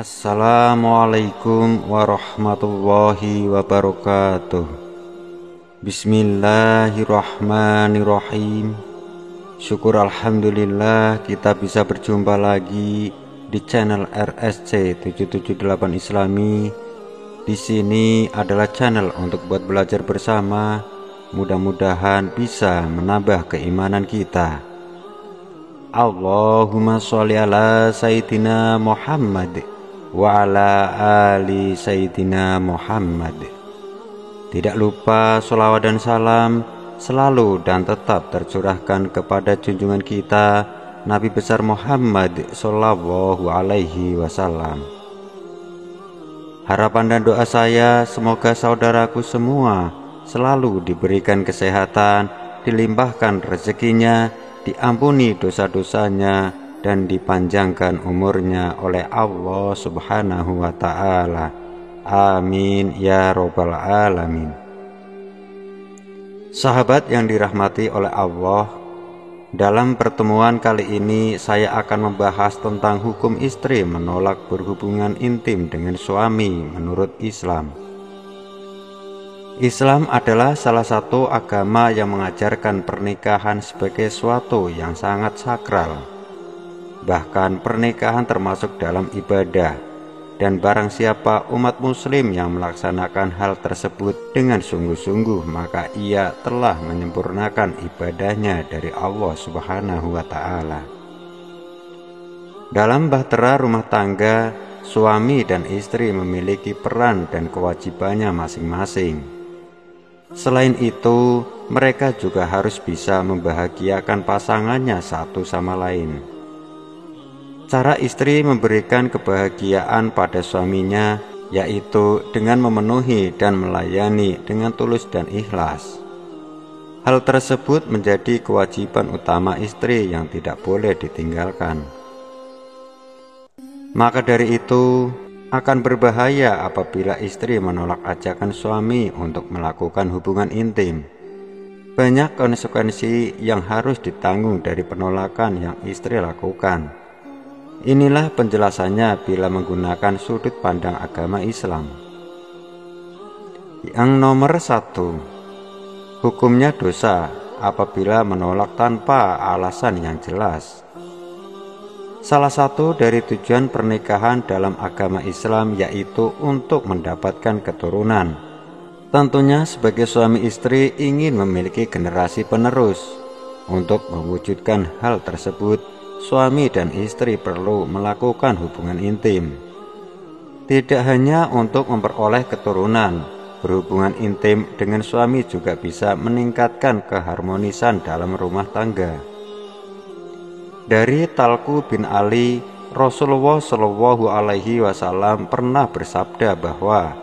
Assalamualaikum warahmatullahi wabarakatuh. Bismillahirrahmanirrahim. Syukur alhamdulillah kita bisa berjumpa lagi di channel RSC 778 Islami. Di sini adalah channel untuk buat belajar bersama. Mudah-mudahan bisa menambah keimanan kita. Allahumma sholli ala Sayyidina Muhammad wa ala ali Sayyidina Muhammad. Tidak lupa sholawat dan salam selalu dan tetap tercurahkan kepada junjungan kita Nabi besar Muhammad Sallallahu Alaihi Wasallam. Harapan dan doa saya semoga saudaraku semua selalu diberikan kesehatan, dilimpahkan rezekinya, diampuni dosa-dosanya, dan dipanjangkan umurnya oleh Allah Subhanahu wa Ta'ala. Amin ya Rabbal Alamin. Sahabat yang dirahmati oleh Allah, dalam pertemuan kali ini saya akan membahas tentang hukum istri menolak berhubungan intim dengan suami menurut Islam. Islam adalah salah satu agama yang mengajarkan pernikahan sebagai suatu yang sangat sakral. Bahkan pernikahan termasuk dalam ibadah, dan barang siapa umat muslim yang melaksanakan hal tersebut dengan sungguh-sungguh, maka ia telah menyempurnakan ibadahnya dari Allah Subhanahu wa Ta'ala. Dalam bahtera rumah tangga, suami dan istri memiliki peran dan kewajibannya masing-masing. Selain itu, mereka juga harus bisa membahagiakan pasangannya satu sama lain. Cara istri memberikan kebahagiaan pada suaminya yaitu dengan memenuhi dan melayani dengan tulus dan ikhlas. Hal tersebut menjadi kewajiban utama istri yang tidak boleh ditinggalkan. Maka dari itu, akan berbahaya apabila istri menolak ajakan suami untuk melakukan hubungan intim. Banyak konsekuensi yang harus ditanggung dari penolakan yang istri lakukan. Inilah penjelasannya bila menggunakan sudut pandang agama Islam. Yang nomor 1, hukumnya dosa apabila menolak tanpa alasan yang jelas. Salah satu dari tujuan pernikahan dalam agama Islam yaitu untuk mendapatkan keturunan. Tentunya sebagai suami istri ingin memiliki generasi penerus. Untuk mewujudkan hal tersebut, suami dan istri perlu melakukan hubungan intim. Tidak hanya untuk memperoleh keturunan, berhubungan intim dengan suami juga bisa meningkatkan keharmonisan dalam rumah tangga. Dari Talq bin Ali, Rasulullah Shallallahu Alaihi Wasallam pernah bersabda bahwa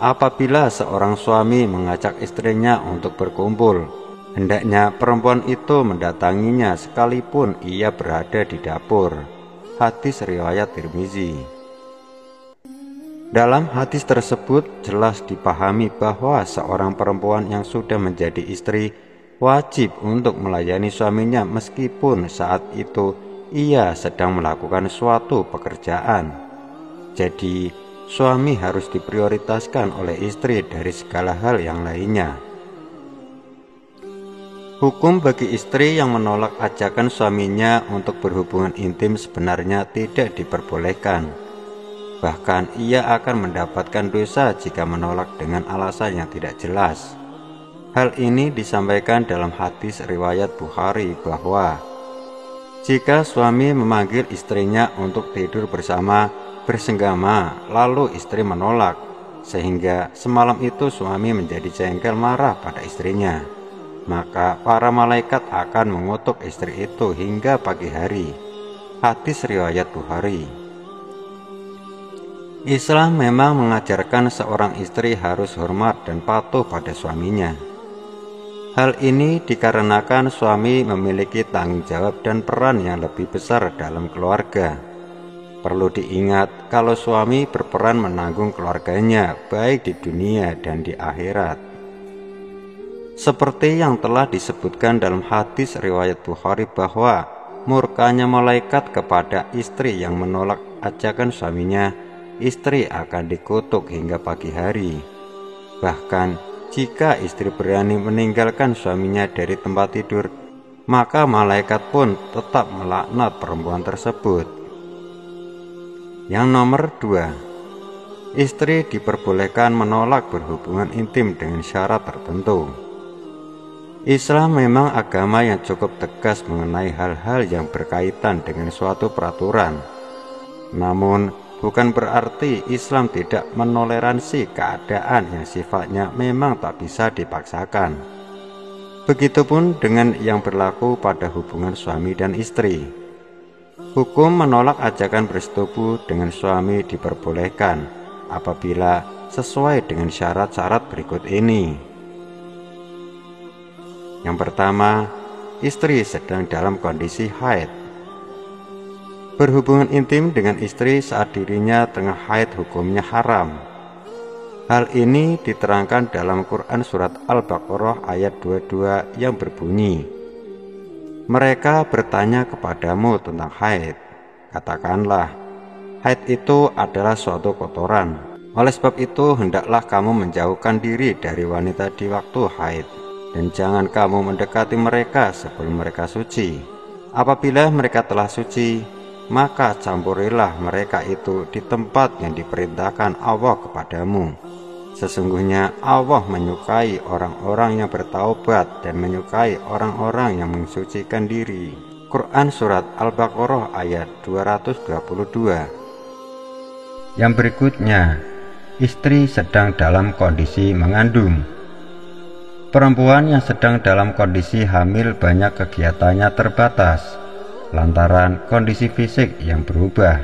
apabila seorang suami mengajak istrinya untuk berkumpul, hendaknya perempuan itu mendatanginya sekalipun ia berada di dapur. Hadis riwayat Tirmizi. Dalam hadis tersebut jelas dipahami bahwa seorang perempuan yang sudah menjadi istri wajib untuk melayani suaminya meskipun saat itu ia sedang melakukan suatu pekerjaan. Jadi, suami harus diprioritaskan oleh istri dari segala hal yang lainnya. Hukum bagi istri yang menolak ajakan suaminya untuk berhubungan intim sebenarnya tidak diperbolehkan. Bahkan ia akan mendapatkan dosa jika menolak dengan alasan yang tidak jelas. Hal ini disampaikan dalam hadis riwayat Bukhari bahwa jika suami memanggil istrinya untuk tidur bersama bersenggama, lalu istri menolak, sehingga semalam itu suami menjadi jengkel marah pada istrinya, maka para malaikat akan mengutuk istri itu hingga pagi hari. Hadis riwayat Bukhari. Islam memang mengajarkan seorang istri harus hormat dan patuh pada suaminya. Hal ini dikarenakan suami memiliki tanggung jawab dan peran yang lebih besar dalam keluarga. Perlu diingat kalau suami berperan menanggung keluarganya baik di dunia dan di akhirat. Seperti yang telah disebutkan dalam hadis riwayat Bukhari bahwa murkanya malaikat kepada istri yang menolak ajakan suaminya, istri akan dikutuk hingga pagi hari. Bahkan jika istri berani meninggalkan suaminya dari tempat tidur, maka malaikat pun tetap melaknat perempuan tersebut. Yang nomor 2, istri diperbolehkan menolak berhubungan intim dengan syarat tertentu. Islam memang agama yang cukup tegas mengenai hal-hal yang berkaitan dengan suatu peraturan. Namun, bukan berarti Islam tidak menoleransi keadaan yang sifatnya memang tak bisa dipaksakan. Begitupun dengan yang berlaku pada hubungan suami dan istri. Hukum menolak ajakan bersetubuh dengan suami diperbolehkan apabila sesuai dengan syarat-syarat berikut ini. Yang pertama, istri sedang dalam kondisi haid. Berhubungan intim dengan istri saat dirinya tengah haid hukumnya haram. Hal ini diterangkan dalam Quran surat Al-Baqarah ayat 22 yang berbunyi, "Mereka bertanya kepadamu tentang haid. Katakanlah, haid itu adalah suatu kotoran. Oleh sebab itu hendaklah kamu menjauhkan diri dari wanita di waktu haid. Dan jangan kamu mendekati mereka sebelum mereka suci. Apabila mereka telah suci, maka campurilah mereka itu di tempat yang diperintahkan Allah kepadamu. Sesungguhnya Allah menyukai orang-orang yang bertaubat dan menyukai orang-orang yang mensucikan diri." Quran surat Al-Baqarah ayat 222. Yang berikutnya, istri sedang dalam kondisi mengandung. Perempuan yang sedang dalam kondisi hamil banyak kegiatannya terbatas lantaran kondisi fisik yang berubah.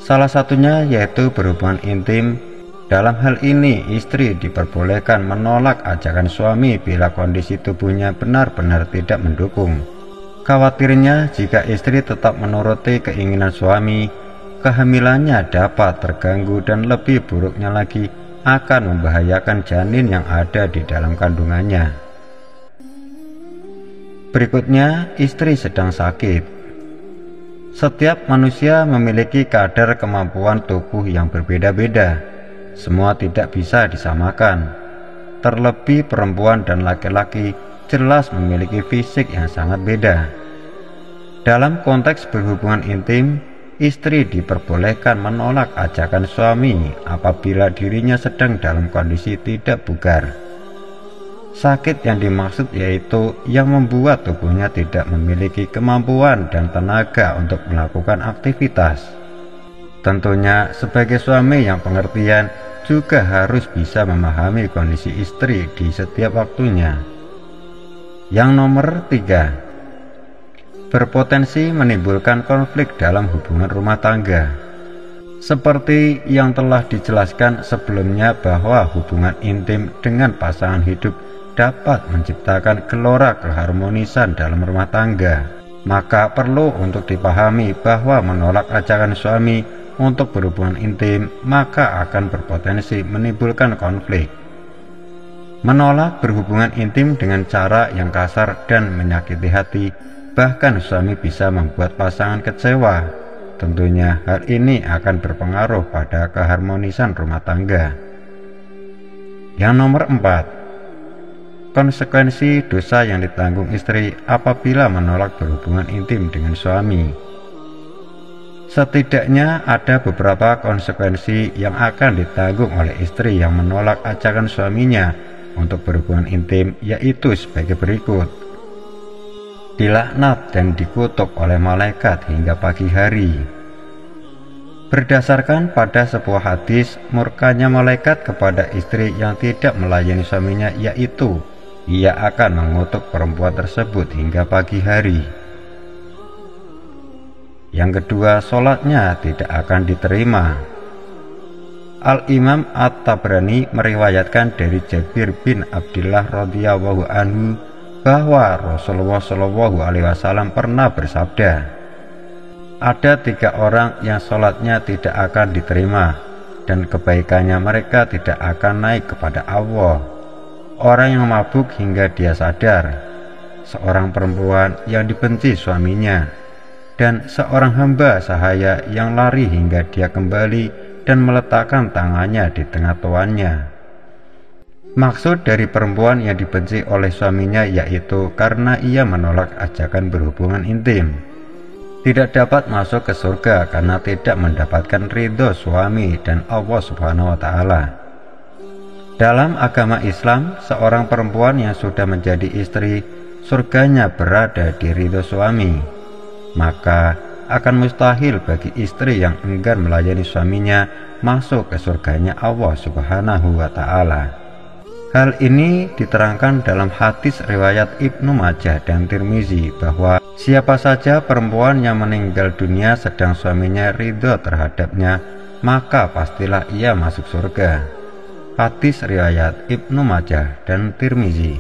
Salah satunya yaitu berhubungan intim. Dalam hal ini, istri diperbolehkan menolak ajakan suami bila kondisi tubuhnya benar-benar tidak mendukung. Khawatirnya jika istri tetap menuruti keinginan suami, kehamilannya dapat terganggu dan lebih buruknya lagi akan membahayakan janin yang ada di dalam kandungannya. Berikutnya, istri sedang sakit. Setiap manusia memiliki kadar kemampuan tubuh yang berbeda-beda. Semua tidak bisa disamakan. Terlebih perempuan dan laki-laki jelas memiliki fisik yang sangat beda. Dalam konteks berhubungan intim, istri diperbolehkan menolak ajakan suami apabila dirinya sedang dalam kondisi tidak bugar. Sakit yang dimaksud yaitu yang membuat tubuhnya tidak memiliki kemampuan dan tenaga untuk melakukan aktivitas. Tentunya sebagai suami yang pengertian juga harus bisa memahami kondisi istri di setiap waktunya. Yang nomor 3, berpotensi menimbulkan konflik dalam hubungan rumah tangga. Seperti yang telah dijelaskan sebelumnya bahwa hubungan intim dengan pasangan hidup dapat menciptakan gelora keharmonisan dalam rumah tangga, maka perlu untuk dipahami bahwa menolak ajakan suami untuk berhubungan intim maka akan berpotensi menimbulkan konflik. Menolak berhubungan intim dengan cara yang kasar dan menyakiti hati, bahkan suami bisa membuat pasangan kecewa. Tentunya hal ini akan berpengaruh pada keharmonisan rumah tangga. Yang nomor 4, konsekuensi dosa yang ditanggung istri apabila menolak berhubungan intim dengan suami. Setidaknya ada beberapa konsekuensi yang akan ditanggung oleh istri yang menolak ajakan suaminya untuk berhubungan intim, yaitu sebagai berikut. Dilaknat dan dikutuk oleh malaikat hingga pagi hari. Berdasarkan pada sebuah hadis, murkanya malaikat kepada istri yang tidak melayani suaminya yaitu ia akan mengutuk perempuan tersebut hingga pagi hari. Yang kedua, sholatnya tidak akan diterima. Al-Imam At-Tabrani meriwayatkan dari Jabir bin Abdullah radhiyallahu anhu bahwa Rasulullah Shallallahu alaihi wasallam pernah bersabda, ada 3 orang yang sholatnya tidak akan diterima dan kebaikannya mereka tidak akan naik kepada Allah. Orang yang mabuk hingga dia sadar, seorang perempuan yang dibenci suaminya, dan seorang hamba sahaya yang lari hingga dia kembali dan meletakkan tangannya di tengah tuannya. Maksud dari perempuan yang dibenci oleh suaminya yaitu karena ia menolak ajakan berhubungan intim. Tidak dapat masuk ke surga karena tidak mendapatkan ridho suami dan Allah Subhanahu wa Ta'ala. Dalam agama Islam, seorang perempuan yang sudah menjadi istri, surganya berada di ridho suami. Maka akan mustahil bagi istri yang enggan melayani suaminya masuk ke surganya Allah Subhanahu wa Ta'ala. Hal ini diterangkan dalam hadis riwayat Ibnu Majah dan Tirmizi bahwa siapa saja perempuan yang meninggal dunia sedang suaminya ridho terhadapnya, maka pastilah ia masuk surga. Hadis riwayat Ibnu Majah dan Tirmizi.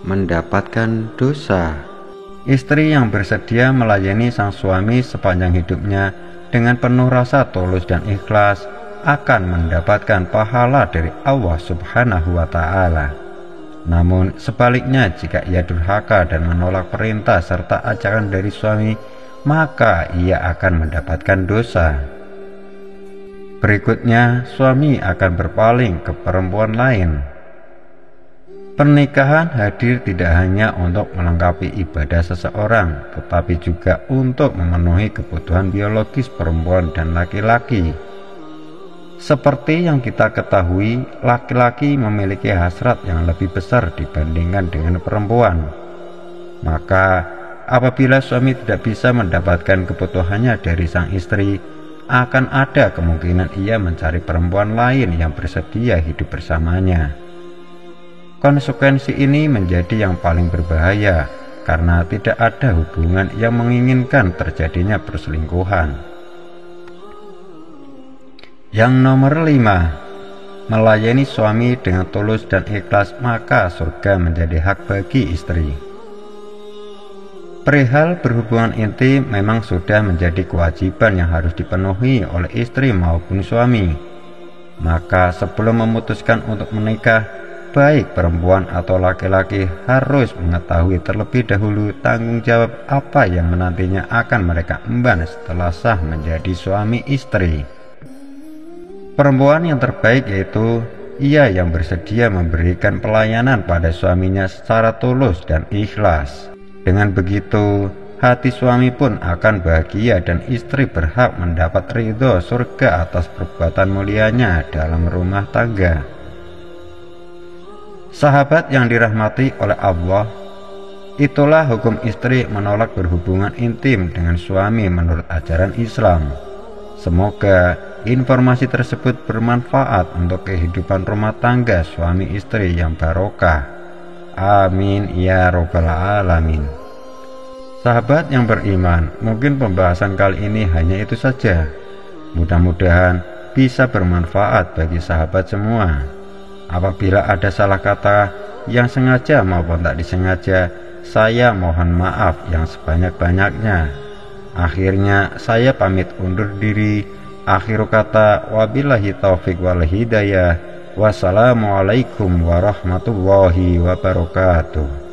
Mendapatkan dosa. Istri yang bersedia melayani sang suami sepanjang hidupnya dengan penuh rasa tulus dan ikhlas akan mendapatkan pahala dari Allah Subhanahu wa Ta'ala. Namun sebaliknya, jika ia durhaka dan menolak perintah serta ajakan dari suami, maka ia akan mendapatkan dosa. Berikutnya, suami akan berpaling ke perempuan lain. Pernikahan hadir tidak hanya untuk melengkapi ibadah seseorang, tetapi juga untuk memenuhi kebutuhan biologis perempuan dan laki-laki. Seperti yang kita ketahui, laki-laki memiliki hasrat yang lebih besar dibandingkan dengan perempuan. Maka, apabila suami tidak bisa mendapatkan kebutuhannya dari sang istri, akan ada kemungkinan ia mencari perempuan lain yang bersedia hidup bersamanya. Konsekuensi ini menjadi yang paling berbahaya karena tidak ada hubungan yang menginginkan terjadinya perselingkuhan. Yang nomor 5, melayani suami dengan tulus dan ikhlas, maka surga menjadi hak bagi istri. Perihal berhubungan intim memang sudah menjadi kewajiban yang harus dipenuhi oleh istri maupun suami. Maka sebelum memutuskan untuk menikah, baik perempuan atau laki-laki harus mengetahui terlebih dahulu tanggung jawab apa yang menantinya akan mereka emban setelah sah menjadi suami istri. Perempuan yang terbaik yaitu ia yang bersedia memberikan pelayanan pada suaminya secara tulus dan ikhlas. Dengan begitu, hati suami pun akan bahagia dan istri berhak mendapat ridho surga atas perbuatan mulianya dalam rumah tangga. Sahabat yang dirahmati oleh Allah, itulah hukum istri menolak berhubungan intim dengan suami menurut ajaran Islam. Semoga informasi tersebut bermanfaat untuk kehidupan rumah tangga suami istri yang barokah. Amin ya robbal alamin. Sahabat yang beriman, mungkin pembahasan kali ini hanya itu saja. Mudah-mudahan bisa bermanfaat bagi sahabat semua. Apabila ada salah kata yang sengaja maupun tak disengaja, saya mohon maaf yang sebanyak-banyaknya. Akhirnya saya pamit undur diri. Akhiru kata, wabillahi taufiq wal hidayah. Wassalamualaikum warahmatullahi wabarakatuh.